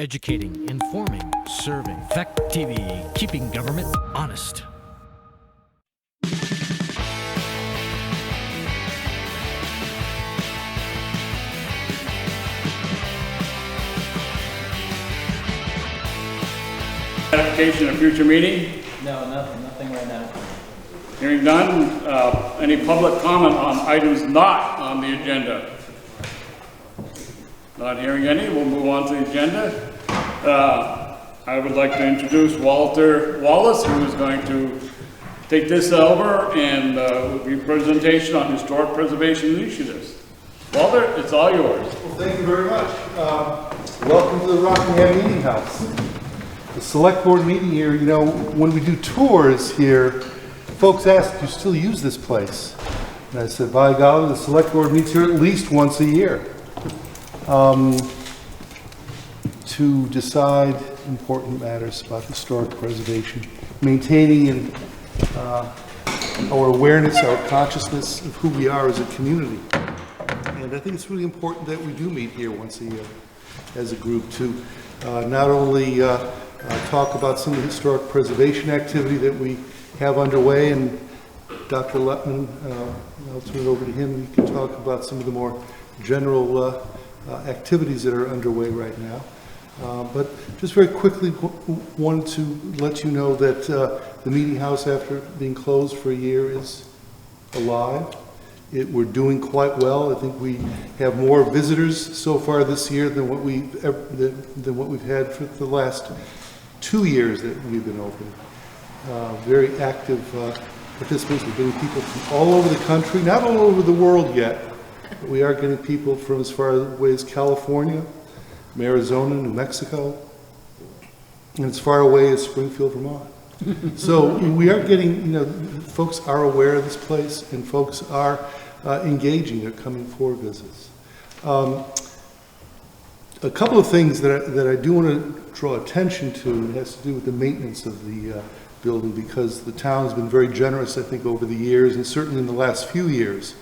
Educating, informing, serving. Fact TV, keeping government honest. Application of future meeting? No, nothing right now. Hearing none, any public comment on items not on the agenda? Not hearing any, we'll move on to the agenda. I would like to introduce Walter Wallace, who is going to take this over and will be a presentation on historic preservation initiatives. Walter, it's all yours. Well, thank you very much. Welcome to the Rockingham Meeting House. The select board meeting here, you know, when we do tours here, folks ask, do you still use this place? And I said, by golly, the select board meets here at least once a year to decide important matters about historic preservation, maintaining and our awareness, our consciousness of who we are as a community. And I think it's really important that we do meet here once a year as a group to not only talk about some of the historic preservation activity that we have underway, and Dr. Lettman, I'll turn it over to him. He can talk about some of the more general activities that are underway right now. But just very quickly, wanted to let you know that the meeting house, after being closed for a year, is alive. We're doing quite well. I think we have more visitors so far this year than what we've had for the last 2 years that we've been open. Very active participants. We're getting people from all over the country, not all over the world yet, but we are getting people from as far away as California, from Arizona, New Mexico, and as far away as Springfield, Vermont. So we are getting, you know, folks are aware of this place, and folks are engaging. They're coming for visits. A couple of things that I do want to draw attention to, and it has to do with the maintenance of the building, because the town has been very generous, I think, over the years, and certainly in the last few years,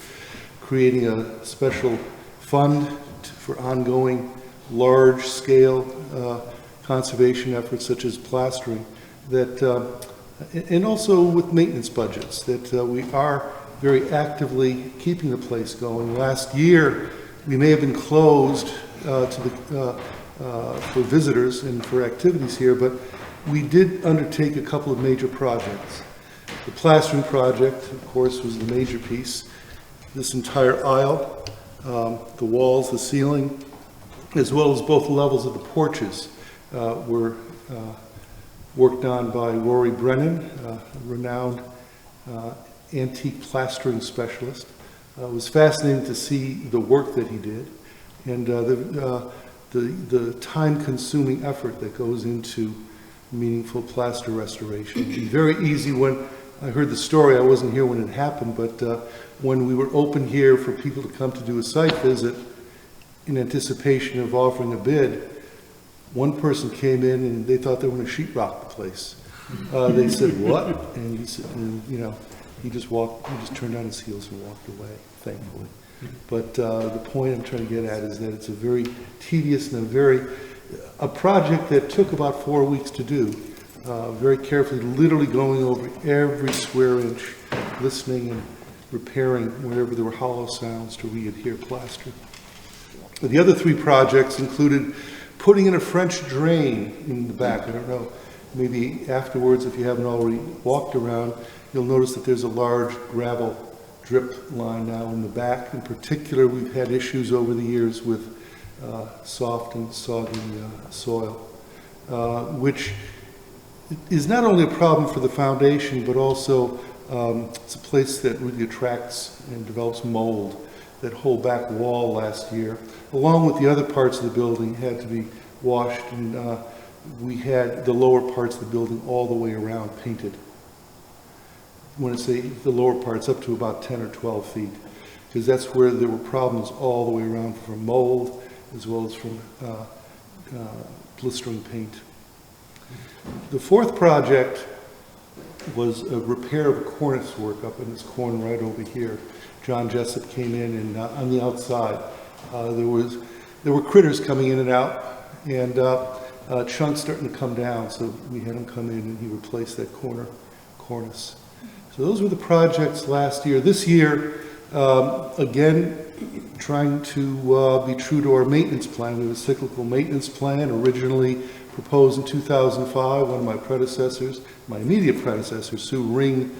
creating a special fund for ongoing large-scale conservation efforts such as plastering, that, and also with maintenance budgets, that we are very actively keeping the place going. Last year, we may have been closed for visitors and for activities here, but we did undertake a couple of major projects. The plastering project, of course, was the major piece. This entire aisle, the walls, the ceiling, as well as both levels of the porches were worked on by Rory Brennan, a renowned antique plastering specialist. It was fascinating to see the work that he did, and the time-consuming effort that goes into meaningful plaster restoration. It'd be very easy. When I heard the story, I wasn't here when it happened, but when we were open here for people to come to do a site visit in anticipation of offering a bid, one person came in and they thought they were going to sheetrock the place. They said, "What?" And he said, you know, he just turned on his heels and walked away, thankfully. But the point I'm trying to get at is that it's a very tedious and a project that took about 4 weeks to do, very carefully, literally going over every square inch, listening and repairing wherever there were hollow sounds to re-adhere plaster. The other 3 projects included putting in a French drain in the back. I don't know, maybe afterwards, if you haven't already walked around, you'll notice that there's a large gravel drip line now in the back. In particular, we've had issues over the years with soft and soggy soil, which is not only a problem for the foundation, but also it's a place that really attracts and develops mold. That whole back wall last year, along with the other parts of the building, had to be washed, and we had the lower parts of the building all the way around painted. When I say the lower parts, up to about 10 or 12 feet, because that's where there were problems all the way around from mold as well as from blistering paint. The 4th project was a repair of a cornice work up in this corner right over here. John Jessup came in, and on the outside there were critters coming in and out, and chunks starting to come down, so we had him come in and he replaced that cornice. So those were the projects last year. This year, again, trying to be true to our maintenance plan. We have a cyclical maintenance plan originally proposed in 2005. One of my predecessors, my immediate predecessor, Sue Ring,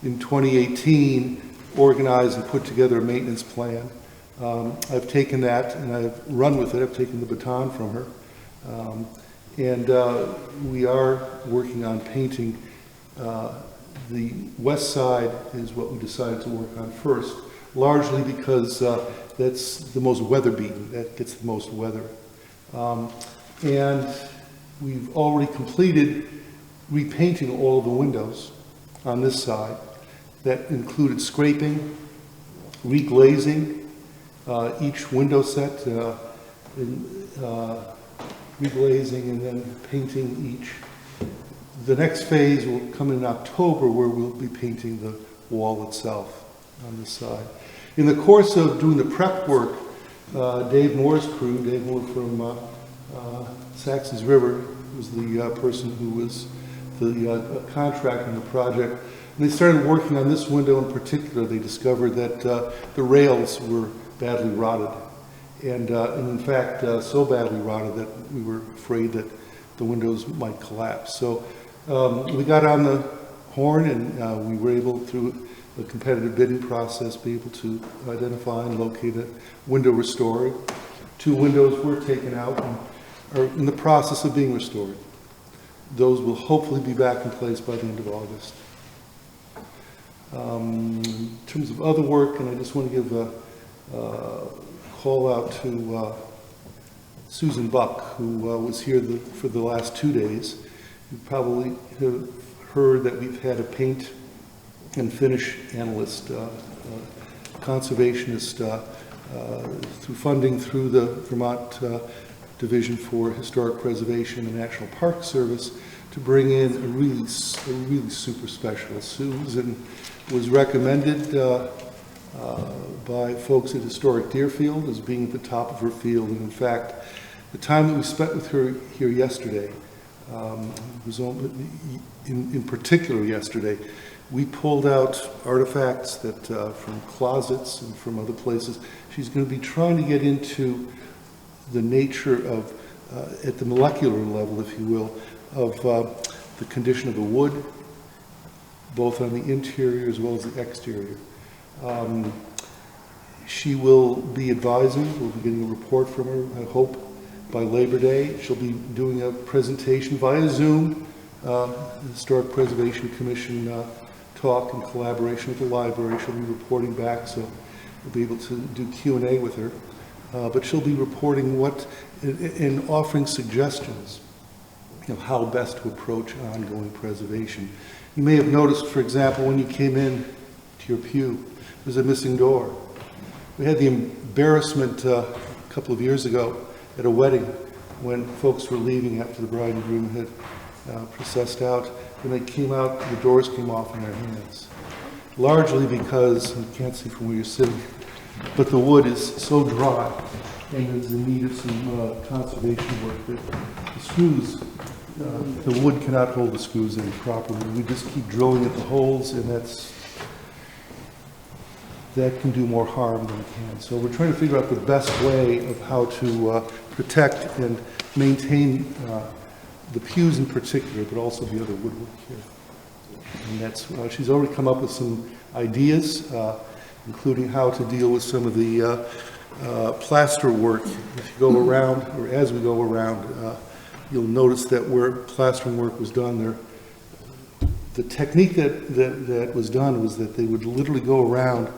in 2018, organized and put together a maintenance plan. I've taken that and I've run with it. I've taken the baton from her. And we are working on painting. The west side is what we decided to work on first, largely because that's the most weather beaten, that gets the most weather. And we've already completed repainting all of the windows on this side. That included scraping, reglazing, each window set, reglazing and then painting each. The next phase will come in October, where we'll be painting the wall itself on this side. In the course of doing the prep work, Dave Moore's crew, Dave Moore from Saxon's River, was the person who was the contractor in the project. And they started working on this window in particular. They discovered that the rails were badly rotted. And in fact, so badly rotted that we were afraid that the windows might collapse. So we got on the horn and we were able, through the competitive bidding process, be able to identify and locate a window restorer. 2 windows were taken out and are in the process of being restored. Those will hopefully be back in place by the end of August. In terms of other work, and I just want to give a call out to Susan Buck, who was here for the last 2 days. You probably have heard that we've had a paint and finish analyst, conservationist, through funding through the Vermont Division for Historic Preservation and National Park Service, to bring in a really super specialist. Susan was recommended by folks at Historic Deerfield as being at the top of her field. And in fact, the time that we spent with her here yesterday, was in particular yesterday, we pulled out artifacts that from closets and from other places. She's going to be trying to get into the nature of, at the molecular level, if you will, of the condition of the wood, both on the interior as well as the exterior. She will be advising. We'll be getting a report from her, I hope, by Labor Day. She'll be doing a presentation via Zoom, the Historic Preservation Commission talk in collaboration with the library. She'll be reporting back, so we'll be able to do Q&A with her. But she'll be reporting what, and offering suggestions, how best to approach ongoing preservation. You may have noticed, for example, when you came in to your pew, there's a missing door. We had the embarrassment a couple of years ago at a wedding when folks were leaving after the bride and groom had processed out. When they came out, the doors came off in their hands. Largely because, you can't see from where you're sitting, but the wood is so dry and there's in need of some conservation work that the screws, the wood cannot hold the screws in properly. We just keep drilling at the holes, and that can do more harm than it can. So we're trying to figure out the best way of how to protect and maintain the pews in particular, but also the other woodwork here. And that's, she's already come up with some ideas, including how to deal with some of the plaster work. If you go around, or as we go around, you'll notice that where plastering work was done there, the technique that was done was that they would literally go around,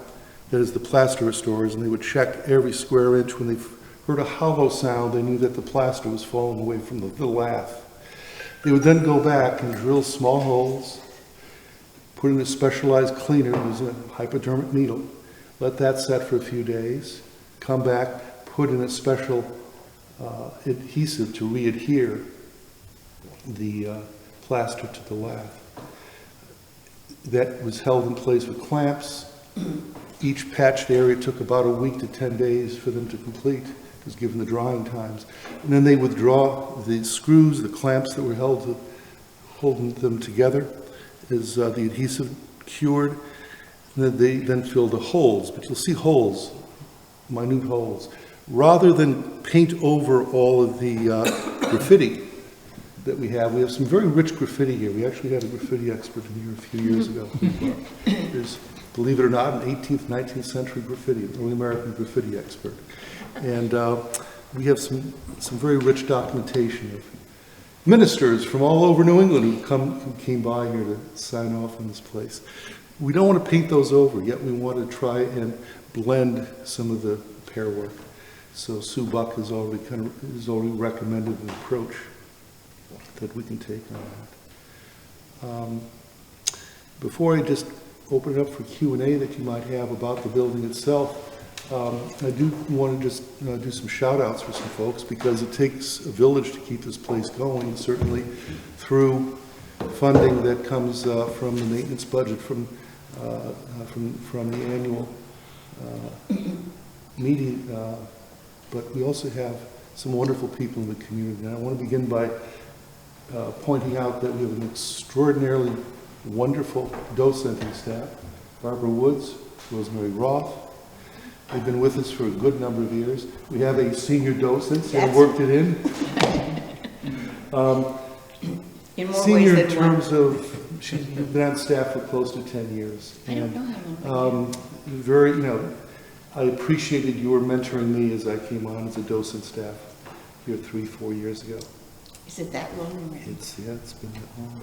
that is the plaster restorers, and they would check every square inch. When they heard a hollow sound, they knew that the plaster was falling away from the lath. They would then go back and drill small holes, put in a specialized cleaner, use a hypodermic needle, let that set for a few days, come back, put in a special adhesive to re-adhere the plaster to the lath. That was held in place with clamps. Each patched area took about a week to 10 days for them to complete. just given the drying times. And then they withdraw the screws, the clamps that were holding them together as the adhesive cured. And then they then fill the holes, but you'll see holes, minute holes. Rather than paint over all of the graffiti that we have some very rich graffiti here. We actually had a graffiti expert in here a few years ago. There's, believe it or not, an 18th, 19th century graffiti, an early American graffiti expert. And we have some very rich documentation of ministers from all over New England who came by here to sign off on this place. We don't want to paint those over, yet we want to try and blend some of the pair work. So Sue Buck has already recommended an approach that we can take on that. Before I just open it up for Q&A that you might have about the building itself, I do want to just do some shout outs for some folks, because it takes a village to keep this place going, certainly through funding that comes from the maintenance budget, from the annual meeting, but we also have some wonderful people in the community. And I want to begin by pointing out that we have an extraordinarily wonderful docenting staff. Barbara Woods, Rosemary Roth. They've been with us for a good number of years. We have a senior docent, so we worked it in. In more senior ways in than terms of, she's been on staff for close to 10 years. I don't know how long. Very, I appreciated your mentoring me as I came on as a docent staff here 3-4 years ago. Is it that long already? It's been that long.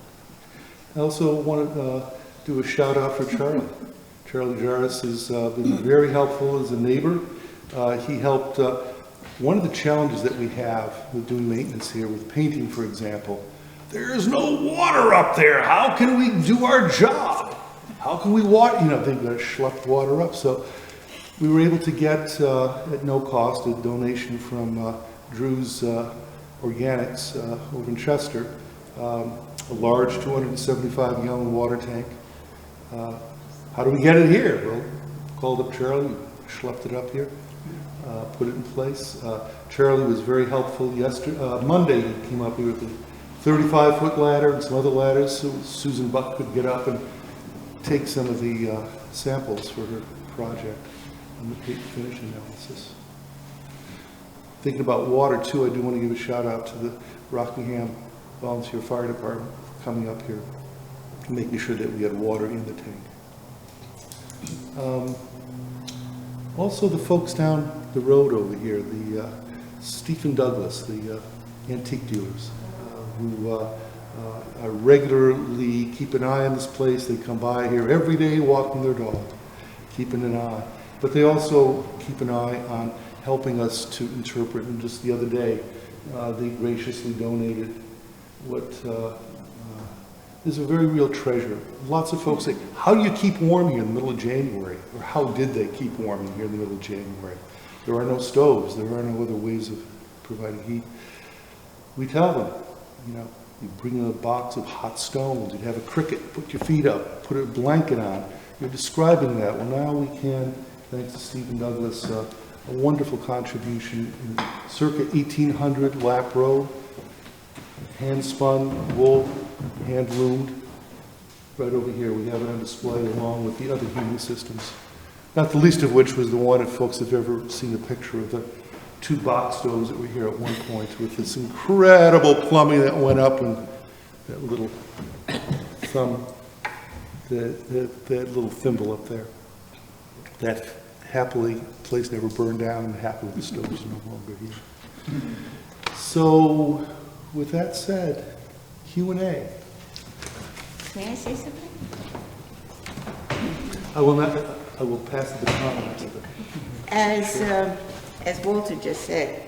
I also want to do a shout out for Charlie. Charlie Jarvis has been very helpful as a neighbor. He helped, one of the challenges that we have with doing maintenance here, with painting, for example, there's no water up there. How can we do our job? How can we water? They've got to schlep water up. So we were able to get, at no cost, a donation from Drew's Organics over in Chester, a large 275-gallon water tank. How do we get it here? Well, called up Charlie, schlepped it up here, put it in place. Charlie was very helpful Monday he came up here with a 35-foot ladder and some other ladders so Susan Buck could get up and take some of the samples for her project on the finish analysis. Thinking about water too, I do want to give a shout out to the Rockingham Volunteer Fire Department for coming up here and making sure that we had water in the tank. Also the folks down the road over here, the Stephen Douglas, the antique dealers, who regularly keep an eye on this place. They come by here every day walking their dog, keeping an eye. But they also keep an eye on helping us to interpret. And just the other day, they graciously donated what is a very real treasure. Lots of folks say, how do you keep warm here in the middle of January? Or how did they keep warm here in the middle of January? There are no stoves. There are no other ways of providing heat. We tell them, you bring in a box of hot stones, you'd have a cricket, put your feet up, put a blanket on. You're describing that. Well, now we can, thanks to Stephen Douglas, a wonderful contribution in circa 1800 lap robe, hand-spun wool, hand-loomed. Right over here, we have it on display along with the other heating systems. Not the least of which was the one, if folks have ever seen a picture of the 2 box stoves that were here at one point with this incredible plumbing that went up and that little thumb, that little thimble up there. That happily, place never burned down, and happily the stoves are no longer here. So, with that said, Q&A. May I say something? I will pass the baton to the... As Walter just said,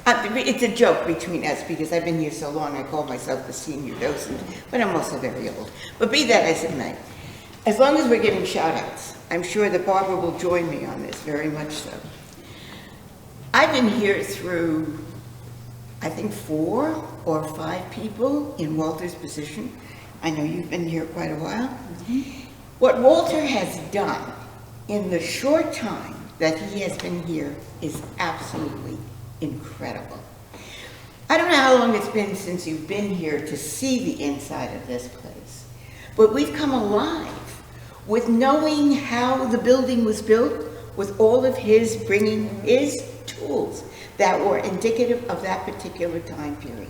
it's a joke between us because I've been here so long, I call myself the senior docent, but I'm also very old. But be that as it may, as long as we're getting shout-outs, I'm sure that Barbara will join me on this, very much so. I've been here through, I think, 4 or 5 people in Walter's position. I know you've been here quite a while. What Walter has done in the short time that he has been here is absolutely incredible. I don't know how long it's been since you've been here to see the inside of this place, but we've come alive with knowing how the building was built, with all of his bringing his tools that were indicative of that particular time period.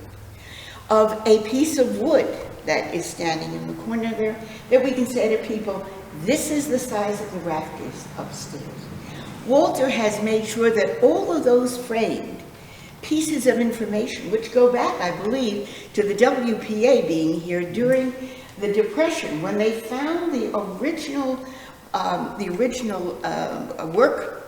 Of a piece of wood that is standing in the corner there, that we can say to people, this is the size of the rafters upstairs. Walter has made sure that all of those framed pieces of information, which go back, I believe, to the WPA being here during the Depression, when they found the original work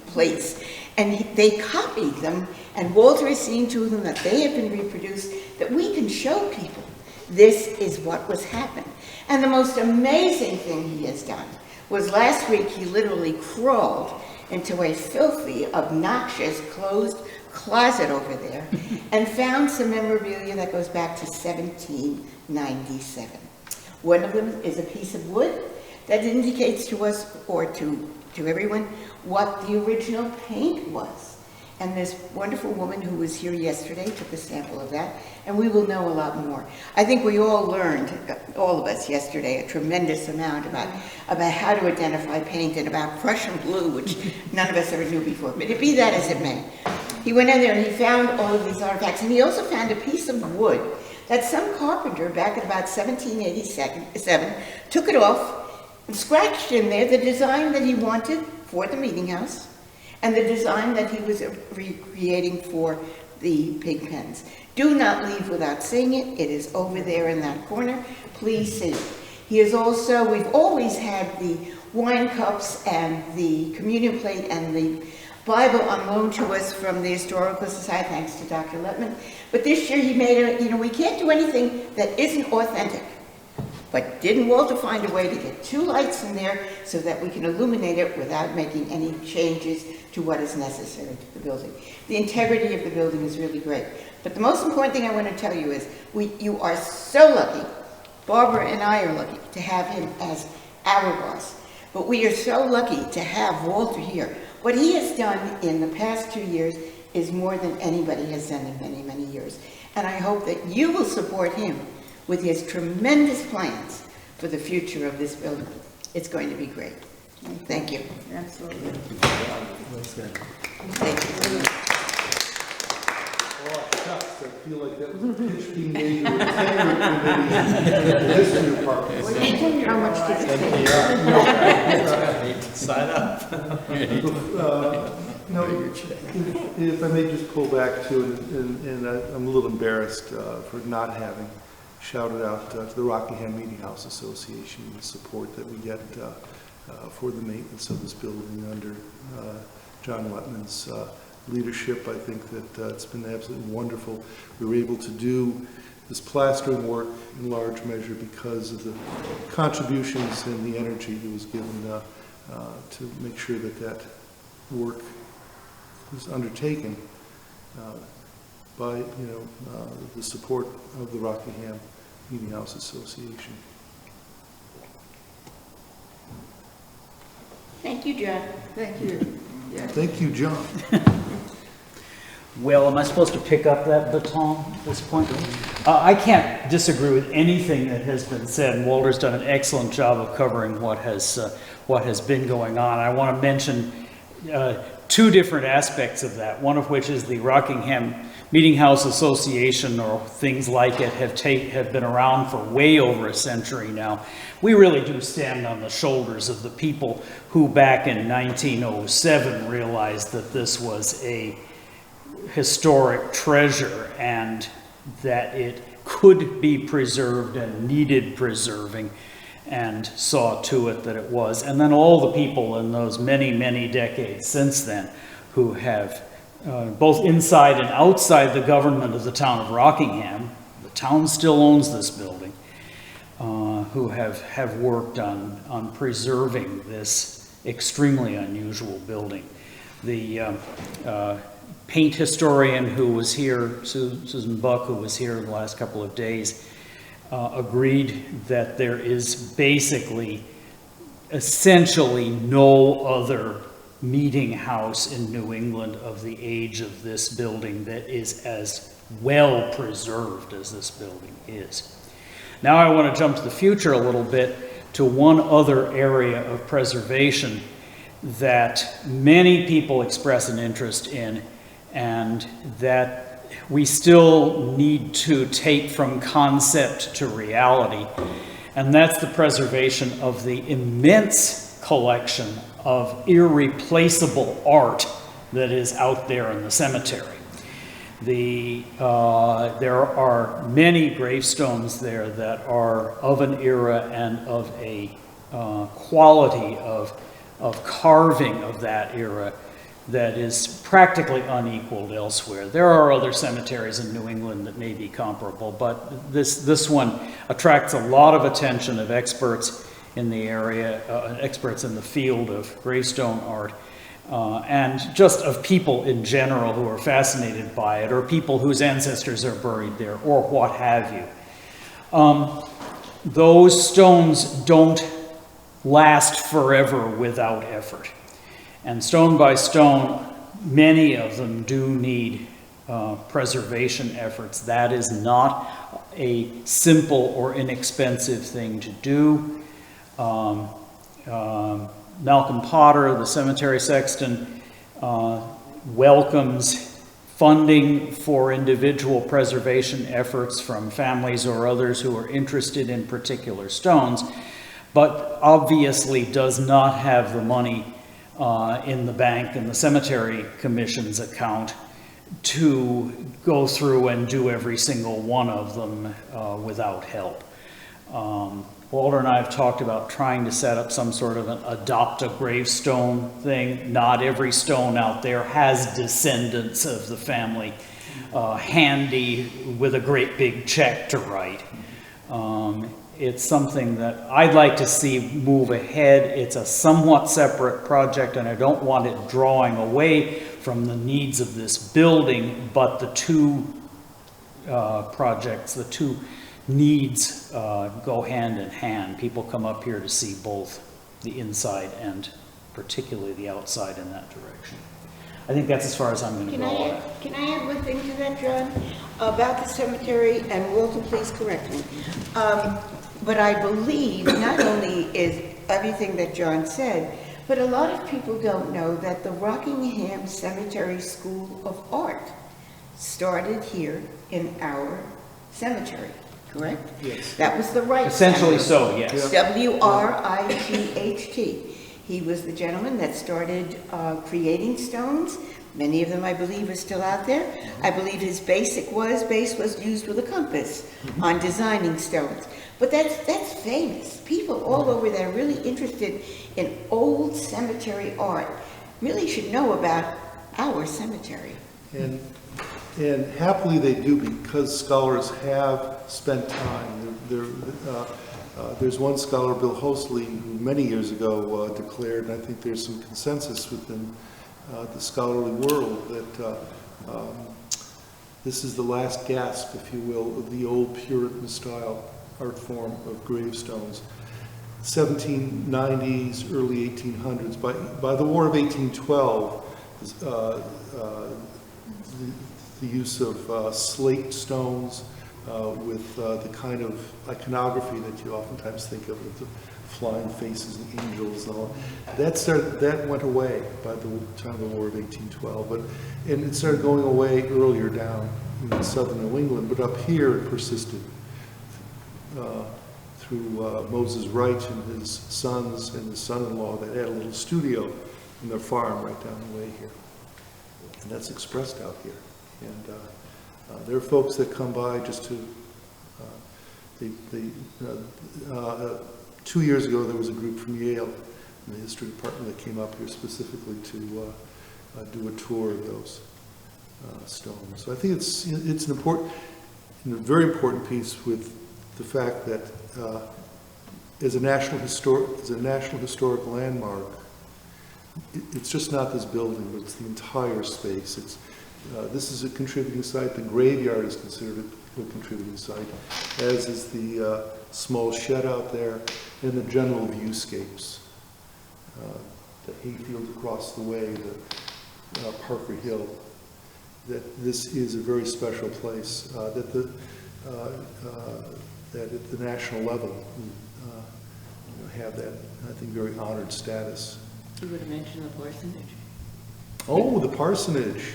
plates, and they copied them, and Walter has seen to them that they have been reproduced, that we can show people this is what was happening. And the most amazing thing he has done was last week he literally crawled into a filthy, obnoxious, closed closet over there and found some memorabilia that goes back to 1797. One of them is a piece of wood that indicates to us, or to everyone, what the original paint was. And this wonderful woman who was here yesterday took a sample of that, and we will know a lot more. I think we all learned, all of us yesterday, a tremendous amount about how to identify paint and about Prussian blue, which none of us ever knew before. But be that as it may, he went in there and he found all of these artifacts, and he also found a piece of wood that some carpenter back in about 1787 took it off and scratched in there the design that he wanted for the meeting house, and the design that he was recreating for the pig pens. Do not leave without seeing it. It is over there in that corner. Please see it. He is also, we've always had the wine cups and the communion plate and the Bible on loan to us from the Historical Society, thanks to Dr. Letman. But this year he made we can't do anything that isn't authentic. But didn't Walter find a way to get two lights in there so that we can illuminate it without making any changes to what is necessary to the building? The integrity of the building is really great. But the most important thing I want to tell you is you are so lucky, Barbara and I are lucky to have him as our boss. But we are so lucky to have Walter here. What he has done in the past 2 years is more than anybody has done in many, many years. And I hope that you will support him with his tremendous plans for the future of this building. It's going to be great. Thank you. Absolutely. Thank you. Oh, shucks, I feel like that was a pitch being made to a tenure committee in the history department. Well, you tell me how much does it take? Sign up. No, if I may just pull back to, and I'm a little embarrassed for not having shouted out to the Rockingham Meeting House Association, the support that we get for the maintenance of this building under John Letman's leadership. I think that it's been absolutely wonderful. We were able to do this plastering work in large measure because of the contributions and the energy that was given to make sure that that work was undertaken by the support of the Rockingham Meeting House Association. Thank you, John. Thank you. Yeah. Thank you, John. Well, am I supposed to pick up that baton at this point? I can't disagree with anything that has been said. Walter's done an excellent job of covering what has been going on. I want to mention two different aspects of that, one of which is the Rockingham Meeting House Association, or things like it, have been around for way over a century now. We really do stand on the shoulders of the people who back in 1907 realized that this was a historic treasure and that it could be preserved and needed preserving, and saw to it that it was. And then all the people in those many, many decades since then who have, both inside and outside the government of the town of Rockingham, the town still owns this building, who have worked on preserving this extremely unusual building. The paint historian who was here, Susan Buck, who was here in the last couple of days, agreed that there is basically essentially no other meeting house in New England of the age of this building that is as well preserved as this building is. Now I want to jump to the future a little bit, to one other area of preservation that many people express an interest in, and that we still need to take from concept to reality, and that's the preservation of the immense collection of irreplaceable art that is out there in the cemetery. There are many gravestones there that are of an era and of a quality of carving of that era that is practically unequaled elsewhere. There are other cemeteries in New England that may be comparable, but this one attracts a lot of attention of experts in the area, experts in the field of gravestone art, and just of people in general who are fascinated by it, or people whose ancestors are buried there, or what have you. Those stones don't last forever without effort. And stone by stone, many of them do need preservation efforts. That is not a simple or inexpensive thing to do. Malcolm Potter, the cemetery sexton, welcomes funding for individual preservation efforts from families or others who are interested in particular stones, but obviously does not have the money in the bank and the cemetery commission's account to go through and do every single one of them without help. Walter and I have talked about trying to set up some sort of an adopt a gravestone thing. Not every stone out there has descendants of the family handy with a great big check to write. It's something that I'd like to see move ahead. It's a somewhat separate project, and I don't want it drawing away from the needs of this building, but the two projects, the two needs go hand in hand. People come up here to see both the inside and particularly the outside in that direction. I think that's as far as I'm going to go. Can I add one thing to that, John? About the cemetery, and Walter, please correct me. But I believe not only is everything that John said, but a lot of people don't know that the Rockingham Cemetery School of Art started here in our cemetery, correct? Yes. That was the Wright. Essentially family. so, yes. W-R-I-T-H-T. He was the gentleman that started creating stones. Many of them, I believe, are still out there. I believe his base was used with a compass on designing stones. But that's famous. People all over that are really interested in old cemetery art really should know about our cemetery. And happily they do, because scholars have spent time. There's one scholar, Bill Hosley, who many years ago declared, and I think there's some consensus within the scholarly world, that this is the last gasp, if you will, of the old Puritan style art form of gravestones. 1790s, early 1800s. By the War of 1812, the use of slate stones with the kind of iconography that you oftentimes think of, with the flying faces and angels and all. That went away by the time of the War of 1812, and it started going away earlier down in southern New England, but up here it persisted through Moses Wright and his sons and his son-in-law that had a little studio in their farm right down the way here. And that's expressed out here. And there are folks that come by just to, 2 years ago there was a group from Yale in the history department that came up here specifically to do a tour of those stones. So I think it's an important, a very important piece with the fact that as a national historic landmark, it's just not this building, but it's the entire space. This is a contributing site. The graveyard is considered a contributing site, as is the small shed out there and the general viewscapes the hayfield across the way, the Parker Hill, that this is a very special place, that at the national level, have that, I think, very honored status. You would have mentioned the parsonage. Oh, the parsonage.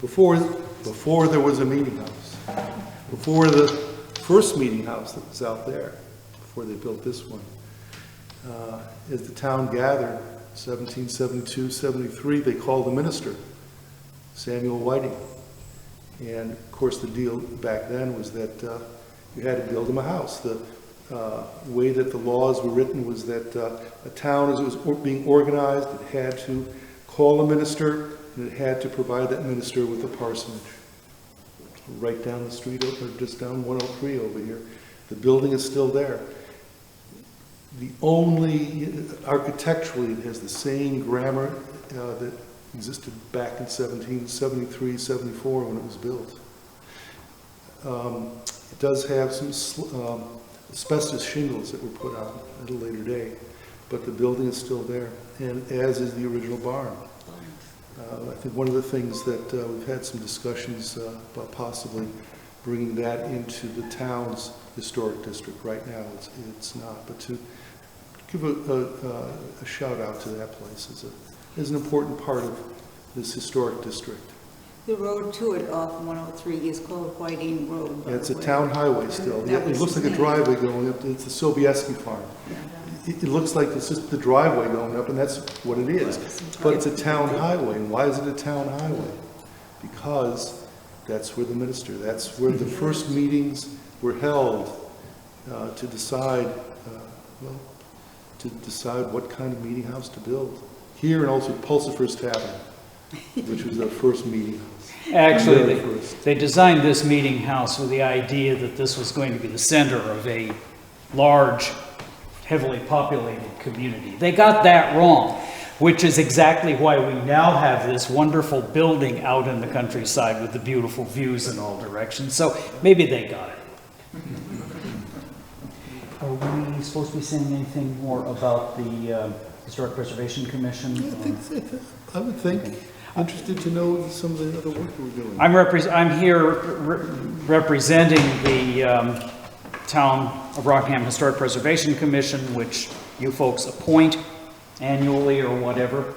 Before there was a meeting house, before the first meeting house that was out there, before they built this one, as the town gathered, 1772, 73, they called the minister, Samuel Whiting. And of course, the deal back then was that you had to build him a house. The way that the laws were written was that a town, as it was being organized, it had to call a minister, and it had to provide that minister with a parsonage. Right down the street, or just down 103 over here. The building is still there. The only, architecturally, it has the same grammar that existed back in 1773, 74 when it was built. It does have some asbestos shingles that were put on at a later date, but the building is still there, and as is the original barn. I think one of the things that we've had some discussions about possibly bringing that into the town's historic district. Right now, it's not, but to give a shout out to that place as an important part of this historic district. The road to it off 103 is called Whiting Road. Yeah, it's a town highway still. It looks like a driveway going up. It's the Sobieski farm. It looks like it's just the driveway going up, and that's what it is. But it's a town highway. And why is it a town highway? Because that's where that's where the first meetings were held to decide, what kind of meeting house to build. Here, and also Pulsifer's Tavern, which was our first meeting house. Actually, they designed this meeting house with the idea that this was going to be the center of a large, heavily populated community. They got that wrong, which is exactly why we now have this wonderful building out in the countryside with the beautiful views in all directions. So maybe they got it. Are we supposed to be saying anything more about the Historic Preservation Commission? I would think. Interested to know some of the other work that we're doing. I'm here representing the Town of Rockingham Historic Preservation Commission, which you folks appoint annually or whatever.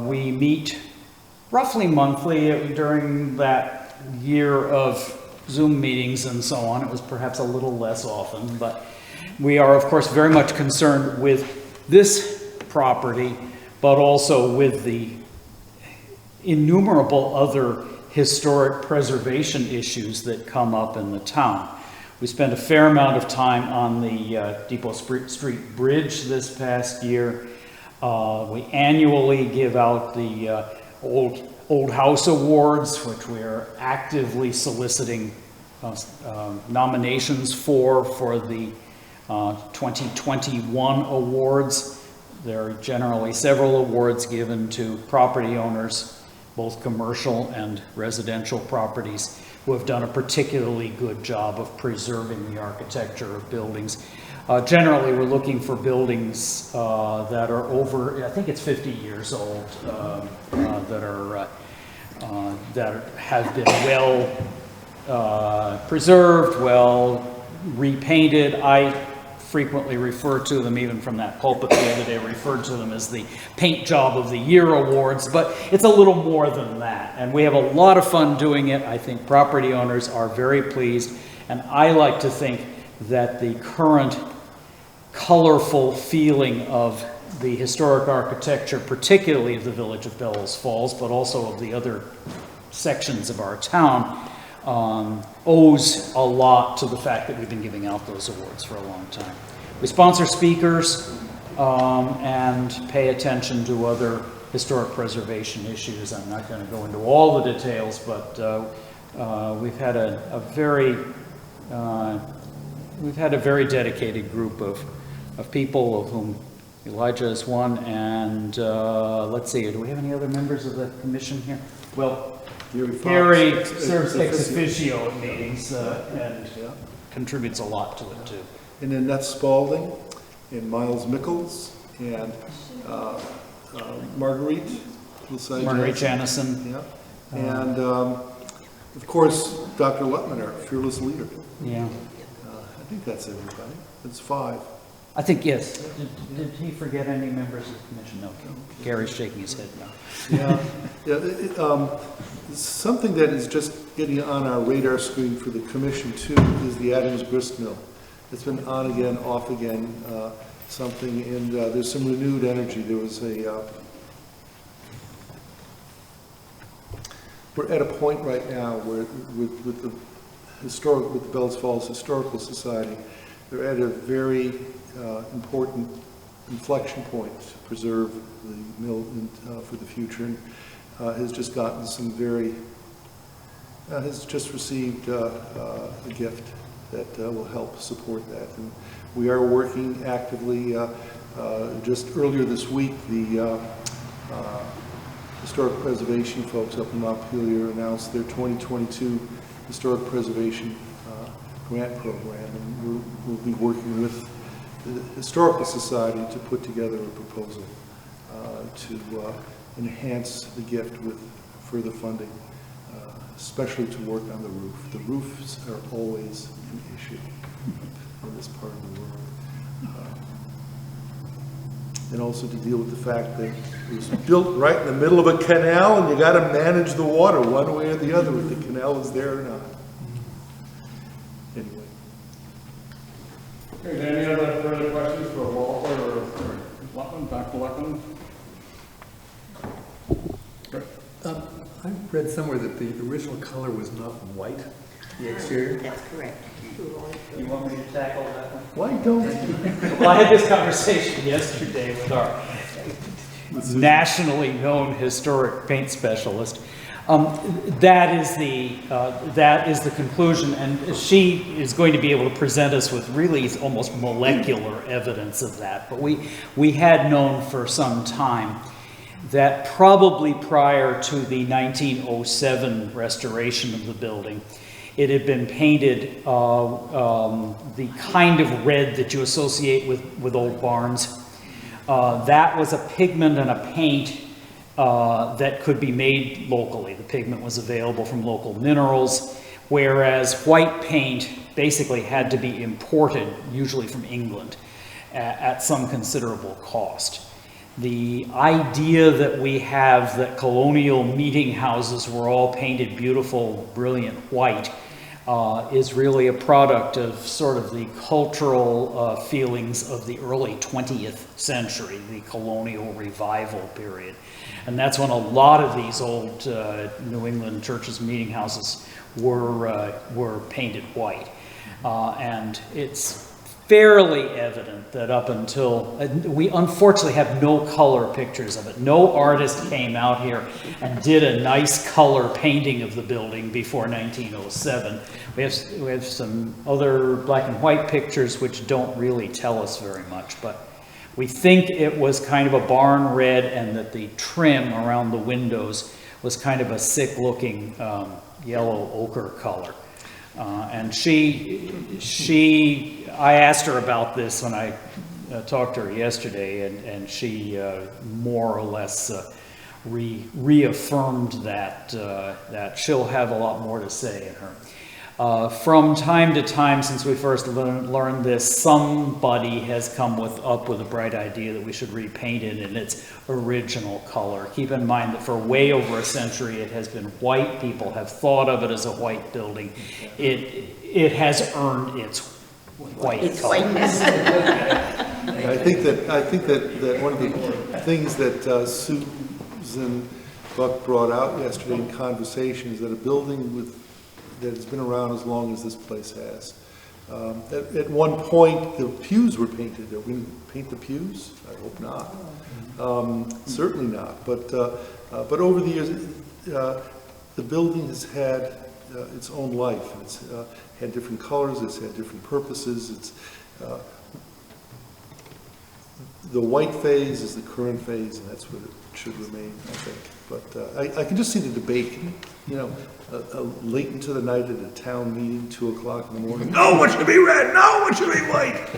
We meet roughly monthly during that year of Zoom meetings and so on. It was perhaps a little less often, but we are, of course, very much concerned with this property, but also with the innumerable other historic preservation issues that come up in the town. We spent a fair amount of time on the Depot Street Bridge this past year. We annually give out the Old House Awards, which we are actively soliciting nominations for the 2021 awards. There are generally several awards given to property owners, both commercial and residential properties, who have done a particularly good job of preserving the architecture of buildings. Generally, we're looking for buildings that are over, I think it's 50 years old, that have been well preserved, well repainted. I frequently refer to them, even from that pulpit the other day, referred to them as the Paint Job of the Year Awards, but it's a little more than that. And we have a lot of fun doing it. I think property owners are very pleased. And I like to think that the current colorful feeling of the historic architecture, particularly of the village of Bellows Falls, but also of the other sections of our town, owes a lot to the fact that we've been giving out those awards for a long time. We sponsor speakers and pay attention to other historic preservation issues. I'm not going to go into all the details, but we've had a very dedicated group of people, of whom Elijah is one, and let's see, do we have any other members of the commission here? Well, Gary serves ex officio at meetings, and contributes a lot to it too. And then Nat Spalding and Miles Mickles and Marguerite. Marguerite Janison. Yeah. And of course, Dr. Lutman, our fearless leader. Yeah. I think that's everybody. That's 5. I think, yes. Did he forget any members of the commission? No. Gary's shaking his head no. Yeah. Something that is just getting on our radar screen for the commission too is the Adams Grist Mill. It's been on again, off again, something, and there's some renewed energy. There was we're at a point right now where with the Bells Falls Historical Society, they're at a very important inflection point to preserve the mill for the future, and has just gotten some has just received a gift that will help support that. And we are working actively. Just earlier this week, the Historic Preservation folks up in Montpelier announced their 2022 Historic Preservation Grant Program, and we'll be working with the Historical Society to put together a proposal to enhance the gift with further funding, especially to work on the roof. The roofs are always an issue in this part of the world. And also to deal with the fact that it was built right in the middle of a canal, and you got to manage the water one way or the other, if the canal is there or not. Anyway. Okay, any other further questions for Walter or Lutman, Dr. Lutman? I read somewhere that the original color was not white, the exterior. That's correct. You want me to tackle that one? Why don't you? Well, I had this conversation yesterday with our nationally known historic paint specialist. That is the conclusion, and she is going to be able to present us with really almost molecular evidence of that. But we had known for some time that probably prior to the 1907 restoration of the building, it had been painted the kind of red that you associate with old barns. That was a pigment and a paint that could be made locally. The pigment was available from local minerals, whereas white paint basically had to be imported, usually from England, at some considerable cost. The idea that we have that colonial meeting houses were all painted beautiful, brilliant white is really a product of sort of the cultural feelings of the early 20th century, the colonial revival period. And that's when a lot of these old New England churches, meeting houses were painted white. And it's fairly evident that up until, we unfortunately have no color pictures of it. No artist came out here and did a nice color painting of the building before 1907. We have some other black and white pictures which don't really tell us very much, but we think it was kind of a barn red, and that the trim around the windows was kind of a sick looking yellow ochre color. And I asked her about this when I talked to her yesterday, and she more or less reaffirmed that she'll have a lot more to say in her. From time to time, since we first learned this, somebody has come up with a bright idea that we should repaint it in its original color. Keep in mind that for way over a century it has been white. People have thought of it as a white building. It has earned its white color. Whiteness. I think that one of the things that Susan Buck brought out yesterday in conversation is that a building that has been around as long as this place has. At one point, the pews were painted. Are we going to paint the pews? I hope not. Certainly not. But over the years, the building has had its own life. It's had different colors. It's had different purposes. the white phase is the current phase, and that's what it should remain, I think. But I can just see the debate, you know, late into the night at a town meeting, 2 o'clock in the morning. No, it should be red. No, it should be white.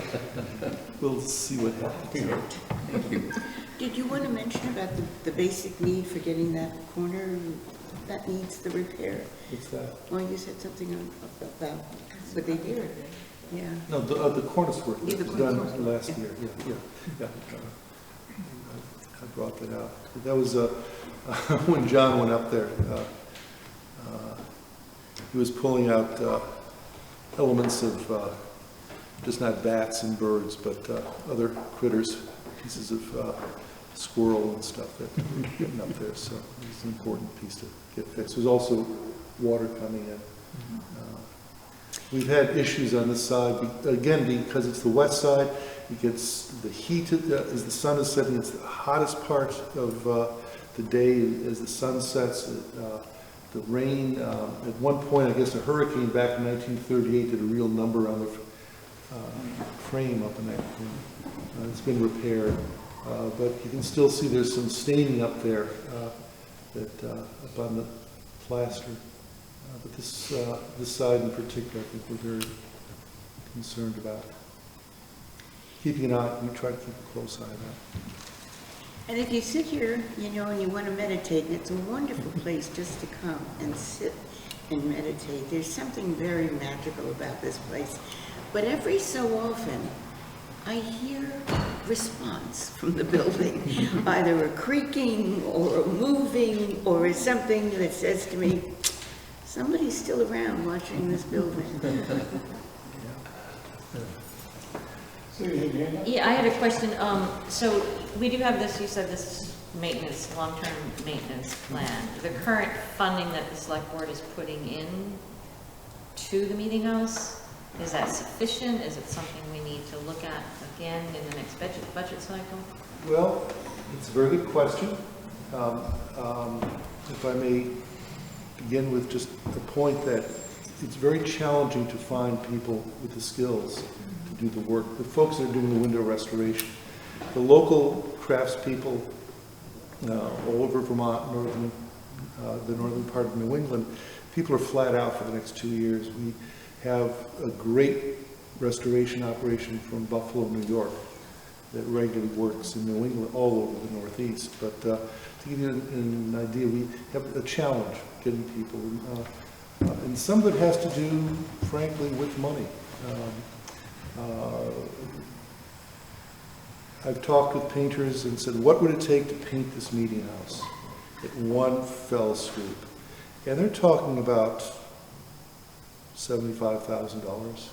We'll see what happens. Thank you. Did you want to mention about the basic need for getting that corner that needs the repair? What's that? Well, you said something about what they did. Yeah. No, the cornice work Yeah, the was cornice done work. last year, yeah. I brought that out. That was when John went up there. He was pulling out elements of just not bats and birds, but other critters, pieces of squirrel and stuff that were getting up there. So it's an important piece to get fixed. There's also water coming in. We've had issues on this side, again, because it's the west side, it gets the heat, as the sun is setting, it's the hottest part of the day as the sun sets. The rain, at one point, I guess a hurricane back in 1938 did a real number on the frame up in that thing. It's been repaired, but you can still see there's some staining up there, up on the plaster. But this side in particular, I think we're very concerned about. Keeping an eye, we try to keep a close eye on that. And if you sit here, you know, and you want to meditate, and it's a wonderful place just to come and sit and meditate. There's something very magical about this place. But every so often, I hear response from the building, either a creaking or a moving or something that says to me, somebody's still around watching this building. Yeah, I had a question. So we do have this, you said this maintenance, long-term maintenance plan. The current funding that the select board is putting in to the meeting house, is that sufficient? Is it something we need to look at again in the next budget cycle? Well, it's a very good question. If I may begin with just the point that it's very challenging to find people with the skills to do the work. The folks that are doing the window restoration, the local craftspeople all over Vermont, the northern part of New England, people are flat out for the next 2 years. We have a great restoration operation from Buffalo, New York, that regularly works in New England, all over the Northeast. But to give you an idea, we have a challenge getting people. And some of it has to do, frankly, with money. I've talked with painters and said, what would it take to paint this meeting house at one fell swoop? And they're talking about $75,000.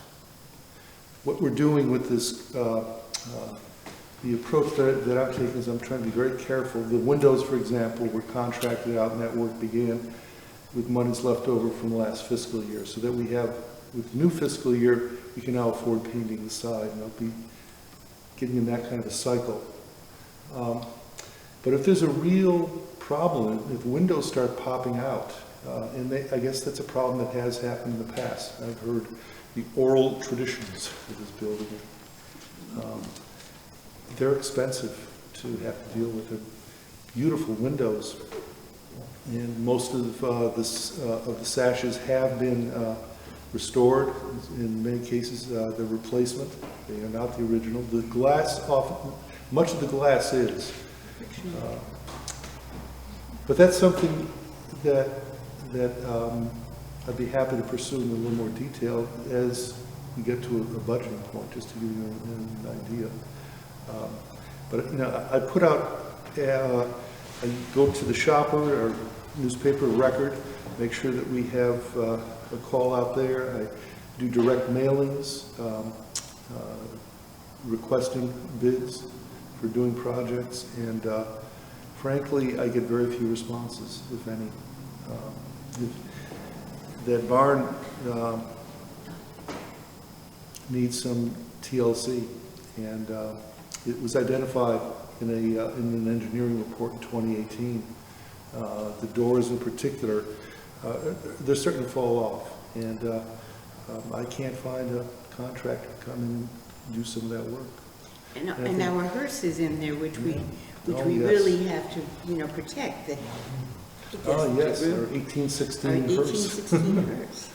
What we're doing with this, the approach that I'm taking is I'm trying to be very careful. The windows, for example, were contracted out and that work began with monies left over from last fiscal year, so that we have, with the new fiscal year, we can now afford painting the side, and I'll be getting in that kind of a cycle. But if there's a real problem, if windows start popping out, and I guess that's a problem that has happened in the past. I've heard the oral traditions of this building. They're expensive to have to deal with. They're beautiful windows. And most of the sashes have been restored. In many cases, they're replacement. They are not the original. The glass, often, much of the glass is. But that's something that I'd be happy to pursue in a little more detail as we get to a budgeting point, just to give you an idea. But you know, I put out, I go to the shopper or newspaper record, make sure that we have a call out there. I do direct mailings, requesting bids for doing projects, and frankly, I get very few responses, if any. That barn needs some TLC, and it was identified in an engineering report in 2018. The doors in particular, they're starting to fall off, and I can't find a contractor to come in and do some of that work. And our hearse is in there, which we Oh, yes. really have to, protect. Oh, yes, our 1816 hearse. 1816 hearse.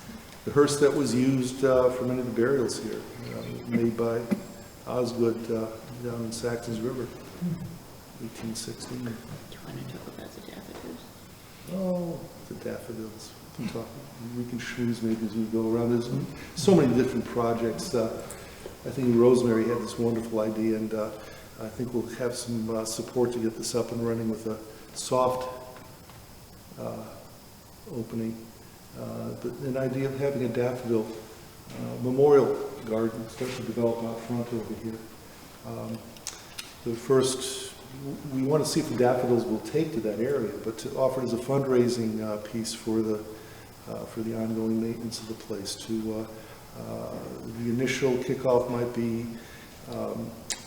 The hearse that was used for many of the burials here, made by Osgood down in Saxon's River, 1816. Do you want to talk about the daffodils? Oh, the daffodils. We can schmooze maybe as we go around. There's so many different projects. I think Rosemary had this wonderful idea, and I think we'll have some support to get this up and running with a soft opening. But an idea of having a daffodil memorial garden, especially developed out front over here. We want to see if the daffodils will take to that area, but to offer it as a fundraising piece for the ongoing maintenance of the place. The initial kickoff might be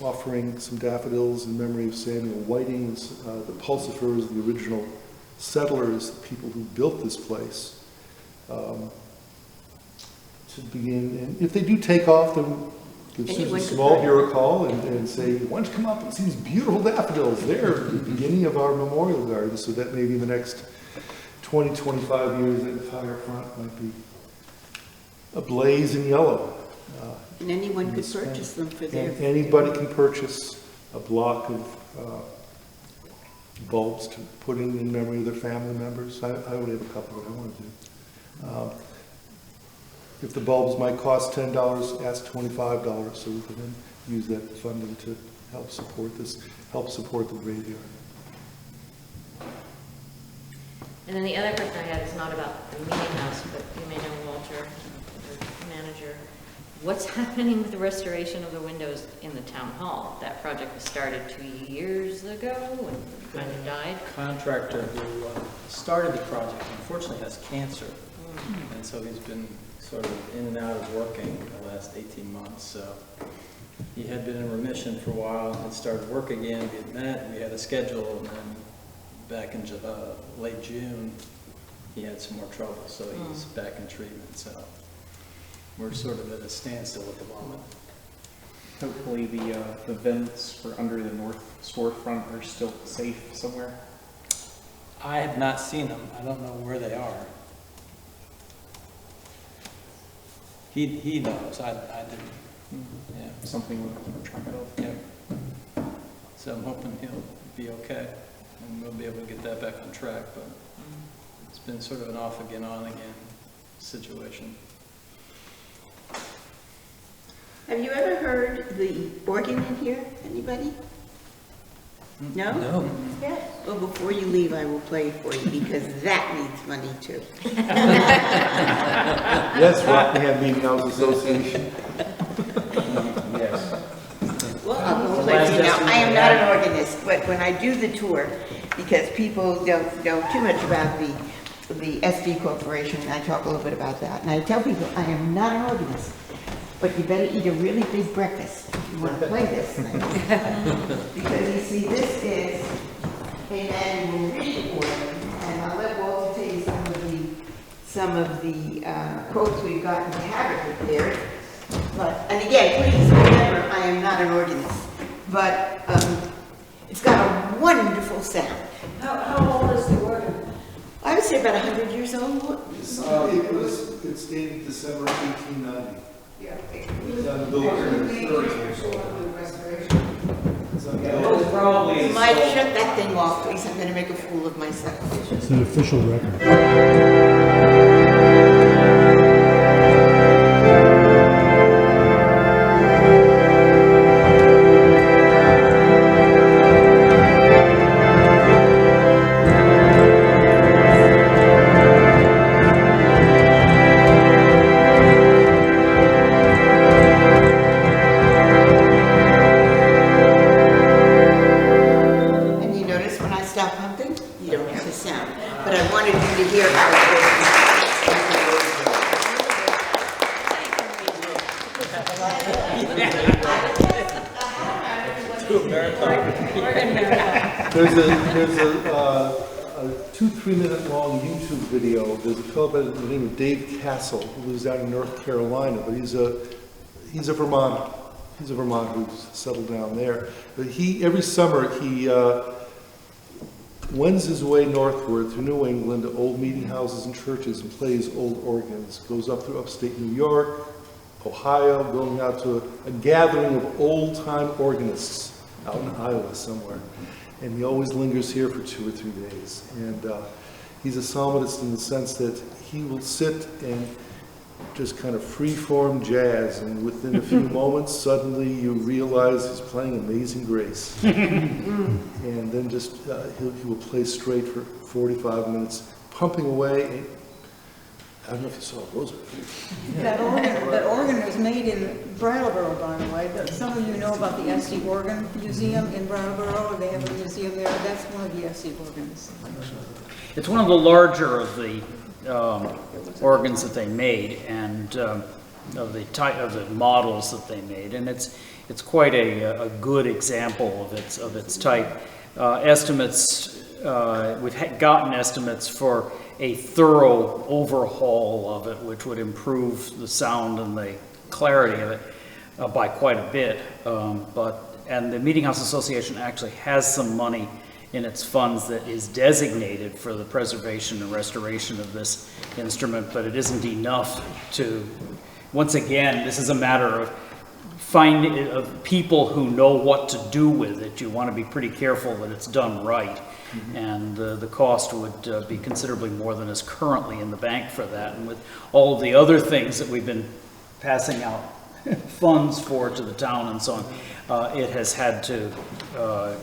offering some daffodils in memory of Samuel Whiting, the pulsifers, the original settlers, the people who built this place. To begin, and if they do take off, then give Susan Small here a call and say, why don't you come up and see these beautiful daffodils? They're the beginning of our memorial garden, so that maybe in the next 20, 25 years, that entire front might be ablaze in yellow. And anyone could purchase them for their... Anybody can purchase a block of bulbs to put in memory of their family members. I would have a couple that I want to do. If the bulbs might cost $10, ask $25, so we can then use that funding to help support the graveyard. And then the other question I had is not about the meeting house, but you may know Walter, the manager. What's happening with the restoration of the windows in the town hall? That project was started 2 years ago and kind of died. Contractor who started the project unfortunately has cancer. And so he's been sort of in and out of working the last 18 months. So he had been in remission for a while and started work again. We had met, we had a schedule, and then back in late June, he had some more trouble. So he's back in treatment. So we're sort of at a standstill at the moment. Hopefully the vents for under the north storefront are still safe somewhere. I have not seen them. I don't know where they are. He knows. I didn't. Yeah. Something we'll keep track of. Yeah. So I'm hoping he'll be okay, and we'll be able to get that back on track. But it's been sort of an off again, on again situation. Have you ever heard the organ in here? Anybody? No? No. Yeah. Well, before you leave, I will play it for you because that needs money too. Yes, Rockingham Meeting House Association. Yes. Well, I'll play for you now. I am not an organist, but when I do the tour, because people don't know too much about the SD Corporation, I talk a little bit about that. And I tell people, I am not an organist, but you better eat a really big breakfast if you want to play this thing. Because you see, this is a manual reed organ, and I'll let Walter tell you some of the quotes we've gotten to have it repaired. But, and again, please remember, I am not an organist, but it's got a wonderful sound. How old is the organ? I would say about 100 years old. It's dated December 1890. Yeah. It's on the building. You might shut that thing off, please. I'm going to make a fool of myself. It's an official record. And you notice when I stop pumping, you don't have the sound. But I wanted you to hear how it There's a 2-3 minute long YouTube video. There's a fellow by the name of Dave Castle who lives out in North Carolina, but he's a Vermonter, He's a Vermonter who's settled down there. But every summer, he wends his way northward through New England to old meeting houses and churches and plays old organs. Goes up through upstate New York, Ohio, going out to a gathering of old-time organists out in Iowa somewhere. And he always lingers here for 2 or 3 days. And he's a psalmodist in the sense that he will sit and just kind of free-form jazz, and within a few moments, suddenly you realize he's playing Amazing Grace. And then just, he will play straight for 45 minutes, pumping away. I don't know if you saw those. That organ was made in Brattleboro, by the way. Some of you know about the Esty Organ Museum in Brattleboro. They have a museum there. That's one of the Esty organs. It's one of the larger of the organs that they made, and of the models that they made, and it's quite a good example of its type. Estimates, we've gotten estimates for a thorough overhaul of it, which would improve the sound and the clarity of it by quite a bit. And the Meeting House Association actually has some money in its funds that is designated for the preservation and restoration of this instrument, but it isn't enough to, once again, this is a matter of finding of people who know what to do with it. You want to be pretty careful that it's done right. And the cost would be considerably more than is currently in the bank for that. And with all of the other things that we've been passing out funds for to the town and so on, it has had to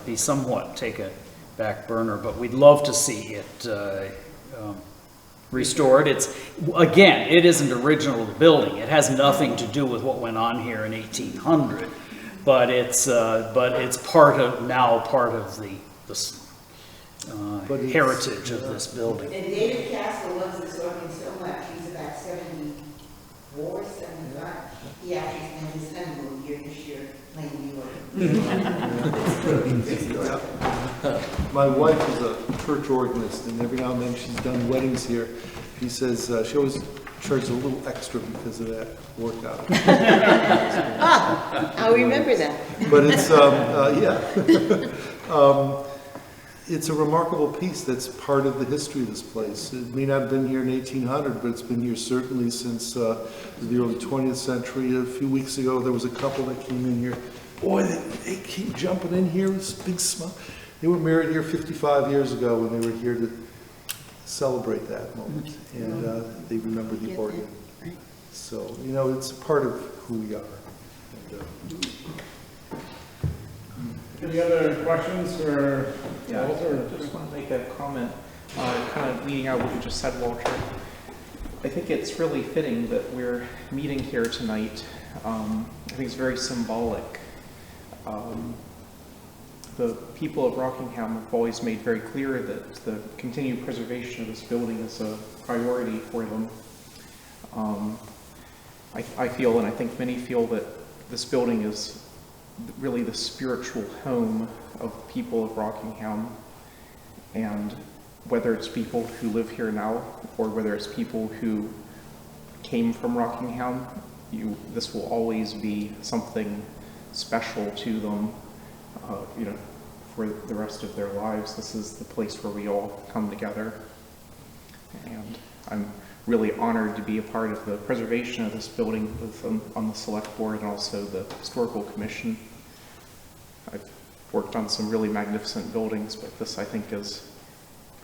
be somewhat take a back burner, but we'd love to see it restored. Again, it isn't original to the building. It has nothing to do with what went on here in 1800, but it's part of the heritage of this building. And David Castle loves this organ so much, he's about 74, 75. He actually spent his honeymoon here this year playing the organ. My wife is a church organist, and every now and then she's done weddings here. She says she always charges a little extra because of that workout. I'll remember that. But it's, it's a remarkable piece that's part of the history of this place. It may not have been here in 1800, but it's been here certainly since the early 20th century. A few weeks ago, there was a couple that came in here. Boy, they keep jumping in here with this big smile. They were married here 55 years ago, and they were here to celebrate that moment. And they remember the organ. So, you know, it's part of who we are. And, any other questions for Yeah, Walter? I just want to make a comment, kind of leading out what you just said, Walter. I think it's really fitting that we're meeting here tonight. I think it's very symbolic. The people of Rockingham have always made very clear that the continued preservation of this building is a priority for them. I feel, and I think many feel, that this building is really the spiritual home of the people of Rockingham. And whether it's people who live here now or whether it's people who came from Rockingham, this will always be something special to them, for the rest of their lives. This is the place where we all come together. And I'm really honored to be a part of the preservation of this building, both on the select board and also the historical commission. I've worked on some really magnificent buildings, but this, I think, is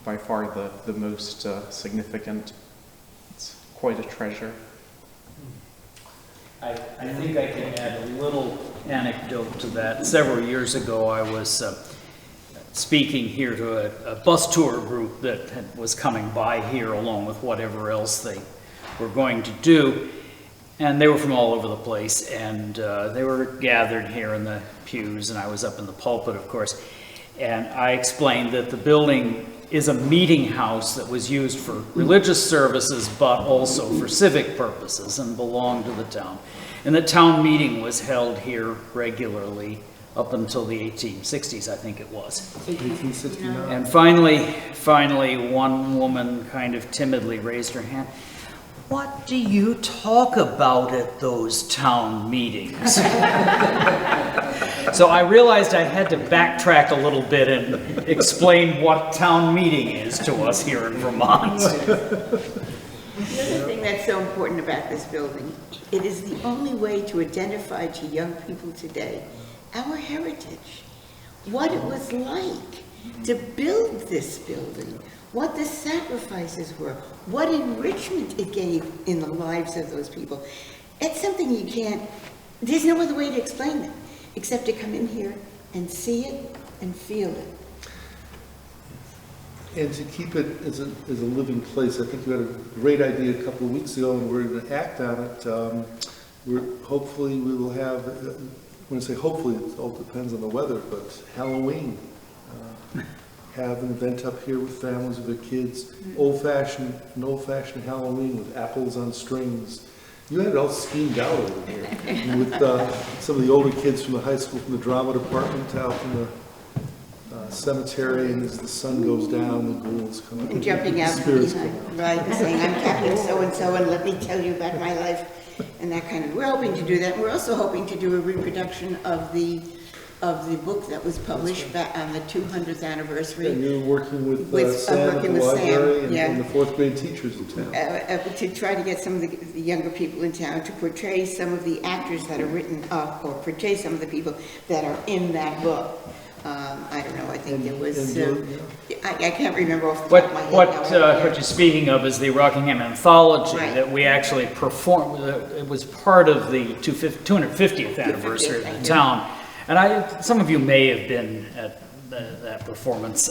by far the most significant. It's quite a treasure. I think I can add a little anecdote to that. Several years ago, I was speaking here to a bus tour group that was coming by here along with whatever else they were going to do. And they were from all over the place, and they were gathered here in the pews, and I was up in the pulpit, of course. And I explained that the building is a meeting house that was used for religious services, but also for civic purposes, and belonged to the town. And the town meeting was held here regularly up until the 1860s, I think it was. 1869. And finally, one woman kind of timidly raised her hand. what do you talk about at those town meetings? So I realized I had to backtrack a little bit and explain what town meeting is to us here in Vermont. The other thing that's so important about this building, it is the only way to identify to young people today our heritage, what it was like to build this building, what the sacrifices were, what enrichment it gave in the lives of those people. It's something you can't, there's no other way to explain it, except to come in here and see it and feel it. And to keep it as a living place, I think you had a great idea a couple of weeks ago, and we're going to act on it. Hopefully we will have, when I say hopefully, it all depends on the weather, but Halloween. Have an event up here with families with their kids, an old-fashioned Halloween with apples on strings. You had it all schemed out over here. And with some of the older kids from the high school, from the drama department out in the cemetery, and as the sun goes down, the ghouls come up. And jumping out Spirits behind, right, and saying, I'm Captain so-and-so, and let me tell you about my life, and that kind of, we're hoping to do that. We're also hoping to do a reproduction of the book that was published back on the 200th anniversary. And you're working with I'm Sam at working the with library Sam, yeah. and the fourth grade teachers in town. To try to get some of the younger people in town to portray some of the actors that are written up, or portray some of the people that are in that book. I don't know, I think there was, I can't remember off the top of my head. What you're speaking of is the Rockingham anthology Right. that we actually performed. It was part of the 250th anniversary of the town. And some of you may have been at that performance.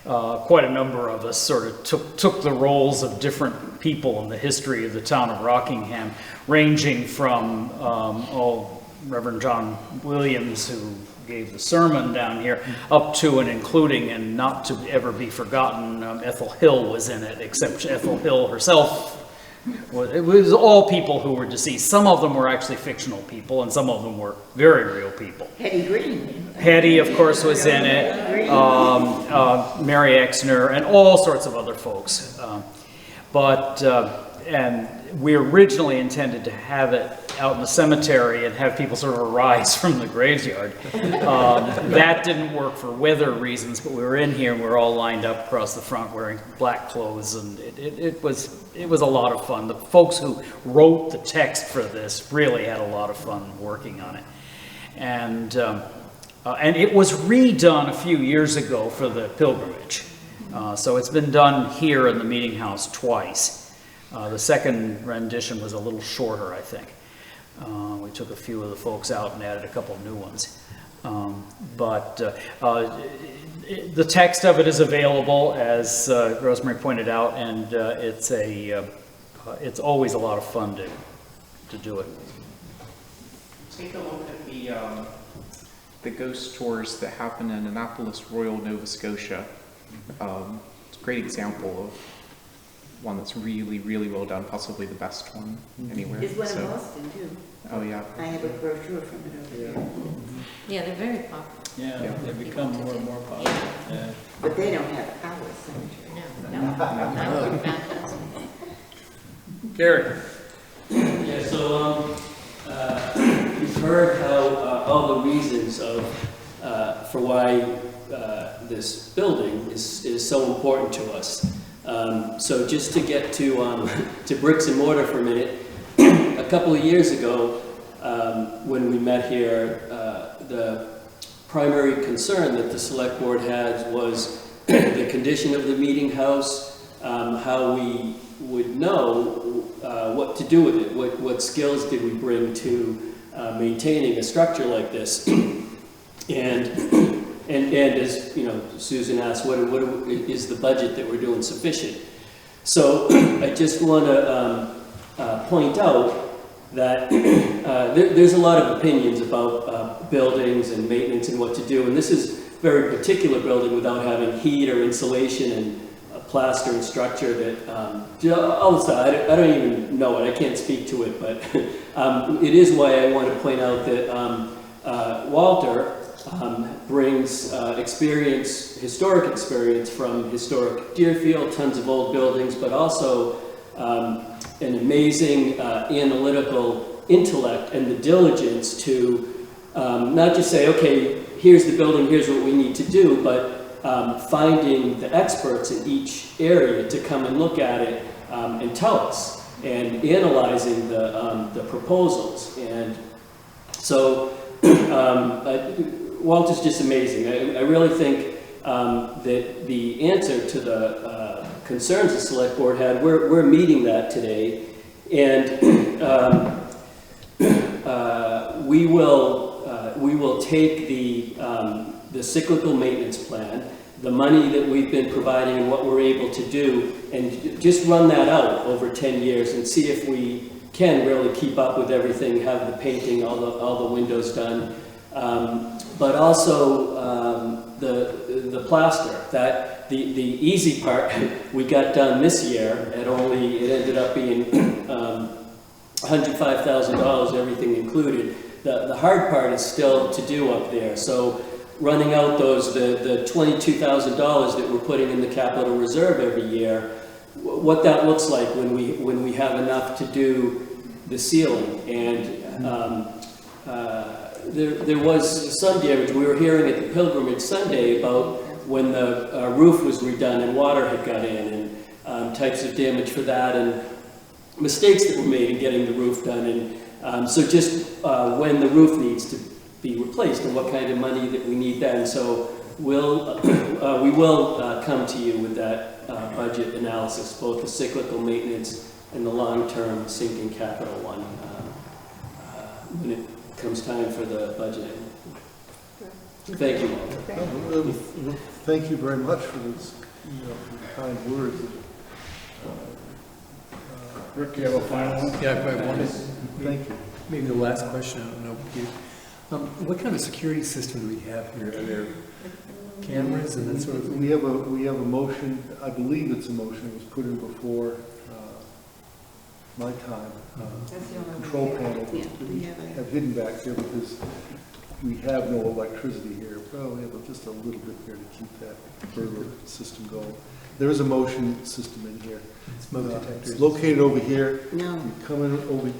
Quite a number of us sort of took the roles of different people in the history of the town of Rockingham, ranging from Reverend John Williams, who gave the sermon down here, up to and including, and not to ever be forgotten, Ethel Hill was in it, except Ethel Hill herself. It was all people who were deceased. Some of them were actually fictional people, and some of them were very real people. Hetty Green. Hetty, of course, was in it. Mary Exner, and all sorts of other folks. And we originally intended to have it out in the cemetery and have people sort of arise from the graveyard. That didn't work for weather reasons, but we were in here and we were all lined up across the front wearing black clothes, and it was a lot of fun. The folks who wrote the text for this really had a lot of fun working on it. And it was redone a few years ago for the pilgrimage. So it's been done here in the meeting house twice. The second rendition was a little shorter, I think. We took a few of the folks out and added a couple of new ones. The text of it is available, as Rosemary pointed out, and it's always a lot of fun to do it. Take a look at the ghost tours that happen in Annapolis Royal, Nova Scotia. It's a great example of one that's really, really well done, possibly the best one anywhere. There's one in Boston, too. Oh, yeah. I have a brochure from it over there. Yeah, they're very popular. Yeah, they become more and more popular. Yeah. But they don't have our cemetery. No. Gary? Yeah, so you've heard how all the reasons for why this building is so important to us. So just to get to bricks and mortar for a minute, a couple of years ago, when we met here, the primary concern that the select board had was the condition of the meeting house, how we would know what to do with it, what skills did we bring to maintaining a structure like this. And as you know, Susan asked, what is the budget that we're doing sufficient? So I just want to point out that there's a lot of opinions about buildings and maintenance and what to do, and this is a very particular building without having heat or insulation and a plaster and structure that all the stuff, I don't even know it, I can't speak to it, but it is why I want to point out that Walter brings historic experience from historic Deerfield, tons of old buildings, but also an amazing analytical intellect and the diligence to not just say, okay, here's the building, here's what we need to do, but finding the experts in each area to come and look at it and tell us, and analyzing the proposals. And so Walter's just amazing. I really think that the answer to the concerns the select board had, we're meeting that today, and we will take the cyclical maintenance plan, the money that we've been providing and what we're able to do, and just run that out over 10 years and see if we can really keep up with everything, have the painting, all the windows done, but also the plaster. That the easy part we got done this year. It ended up being $105,000, everything included. The hard part is still to do up there. So running out the $22,000 that we're putting in the capital reserve every year, what that looks like when we have enough to do the ceiling. And there was some damage. We were hearing at the Pilgrimage Sunday about when the roof was redone and water had got in, and types of damage for that, and mistakes that were made in getting the roof done. And so just when the roof needs to be replaced and what kind of money that we need then. So we will come to you with that budget analysis, both the cyclical maintenance and the long-term sinking capital one, when it comes time for the budgeting. Thank you, Walter. Thank you very much for those kind words. Rick, you have a final one? Yeah, if I wanted, Thank you. maybe the last question, I don't know, Keith. What kind of security system do we have here? Are there cameras and that sort of thing? We have a motion, I believe it's a motion, it was put in before my time. Control panel that we have hidden back there because we have no electricity here. Well, we have just a little bit here to keep that burglar system going. There is a motion system in here. Smoke detectors? It's located over here. No. You come in over.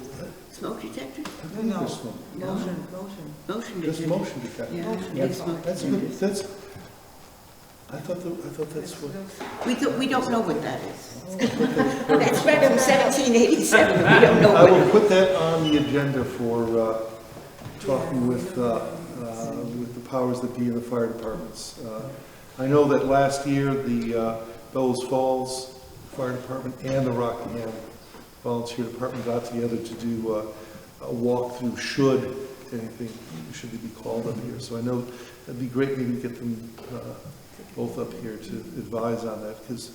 Smoke detectors? I think there's smoke. Motion Just detectors. motion detector. Yeah, smoke That's detectors. good. I thought that's what. We don't know what that is. That's right from 1787, we don't know I what will it put that on the agenda for talking with the powers that be in the fire departments. I know that last year the Bellows Falls Fire Department and the Rockingham Volunteer Department got together to do a walkthrough should anything should be called up here. So I know that'd be great maybe to get them both up here to advise on that, because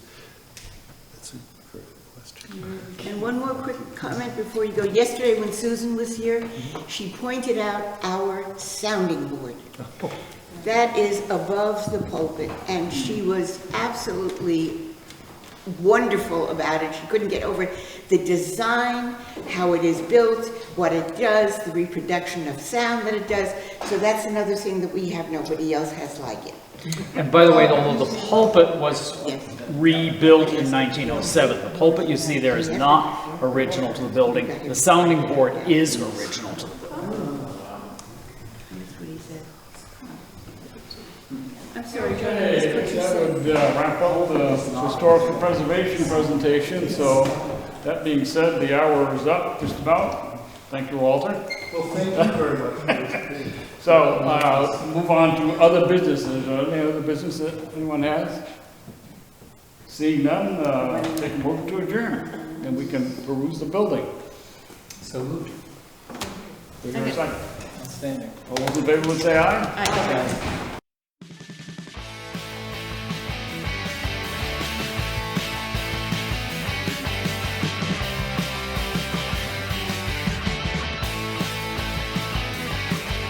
that's a great question. And one more quick comment before you go. Yesterday when Susan was here, she pointed out our sounding board. That is above the pulpit, and she was absolutely wonderful about it. She couldn't get over it. The design, how it is built, what it does, the reproduction of sound that it does. So that's another thing that we have, nobody else has like it. And by the way, although the pulpit was Yes. rebuilt in 1907, the pulpit you see there is not original to the building. The sounding board is original to the building. That's what he said. I'm sorry, John, I Okay, missed what you that said. would wrap up the historical preservation presentation. So that being said, the hour is up just about. Thank you, Walter. Well, thank you very much. So move on to other businesses. Any other business that anyone has? Seeing none, take a motion to adjourn, and we can peruse the building. So moved. Is there a second? Outstanding. All those in favor would say aye. I don't know.